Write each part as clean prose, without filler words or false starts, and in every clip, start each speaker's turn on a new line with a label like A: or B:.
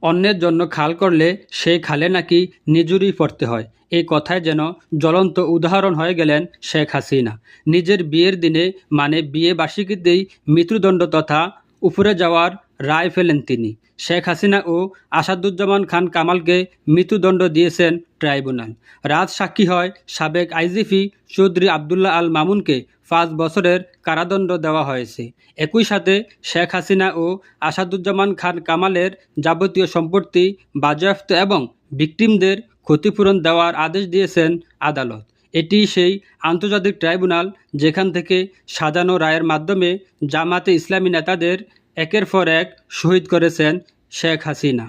A: অন্যের জন্য খাল করলে সেই খালে নাকি নিজুরই পড়তে হয়। এই কথায় যেন জ্বলন্ত উদাহরণ হয়ে গেলেন শেখ হাসিনা। নিজের বিয়ের দিনে মানে বিয়ে বার্ষিকীতেই মৃত্যুদণ্ড তথা উপরে যাওয়ার রায় ফেলেন তিনি। শেখ হাসিনা ও আসাদুজ্জামান খান কামালকে মৃত্যুদণ্ড দিয়েছেন ট্রাইব্যুনাল। রাজ সাক্ষী হয় সাবেক আইজিপি চৌধুরী আবদুল্লাহ আল মামুনকে 5 বছরের কারাদণ্ড দেওয়া হয়েছে। একই সাথে শেখ হাসিনা ও আসাদুজ্জামান খান কামালের যাবতীয় সম্পত্তি বাজেয়াপ্ত এবং ভিকটিমদের ক্ষতিপূরণ দেওয়ার আদেশ দিয়েছেন আদালত। এটি সেই আন্তর্জাতিক ট্রাইব্যুনাল যেখান থেকে সাজানো রায়ের মাধ্যমে জামাতে ইসলামী নেতাদের একের পর এক শহীদ করেছেন শেখ হাসিনা।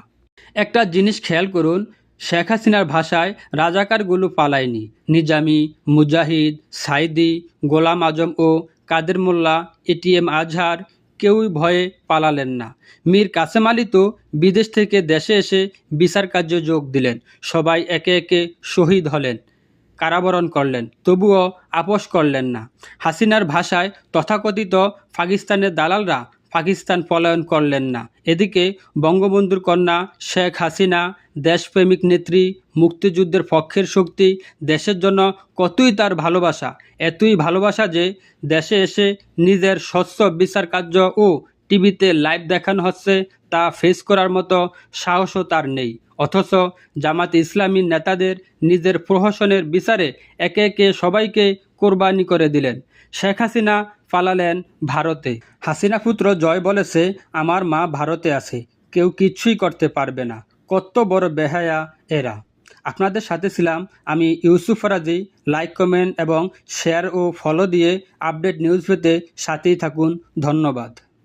A: একটা জিনিস খেয়াল করুন, শেখ হাসিনার ভাষায় রাজাকারগুলো পালায়নি। নিজামী, মুজাহিদ, সাইদি, গোলাম আজম ও কাদের মোল্লা, এটিএম আজহার কেউই ভয়ে পালালেন না। মীর কাসেম আলী তো বিদেশ থেকে দেশে এসে বিচার কার্যে যোগ দিলেন। সবাই একে একে শহীদ হলেন, কারাবরণ করলেন, তবুও আপোষ করলেন না। হাসিনার ভাষায় তথাকথিত পাকিস্তানের দালালরা পাকিস্তান পলায়ন করলেন না। এদিকে বঙ্গবন্ধুর কন্যা শেখ হাসিনা দেশপ্রেমিক নেত্রী, মুক্তিযুদ্ধের পক্ষের শক্তি, দেশের জন্য কতই তার ভালোবাসা, এতই ভালোবাসা যে দেশে এসে নিজের স্বচ্ছ বিচার কার্য ও টিভিতে লাইভ দেখানো হচ্ছে তা ফেস করার মতো সাহসও তার নেই। অথচ জামাত ইসলামীর নেতাদের নিজের প্রহসনের বিচারে একে একে সবাইকে কোরবানি করে দিলেন। শেখ হাসিনা পালালেন ভারতে। হাসিনা পুত্র জয় বলেছে, আমার মা ভারতে আছে, কেউ কিচ্ছুই করতে পারবে না। কত বড় বেহায়া এরা। আপনাদের সাথে ছিলাম আমি ইউসুফ ফরাজি। লাইক, কমেন্ট এবং শেয়ার ও ফলো দিয়ে আপডেট নিউজ পেতে সাথেই থাকুন। ধন্যবাদ।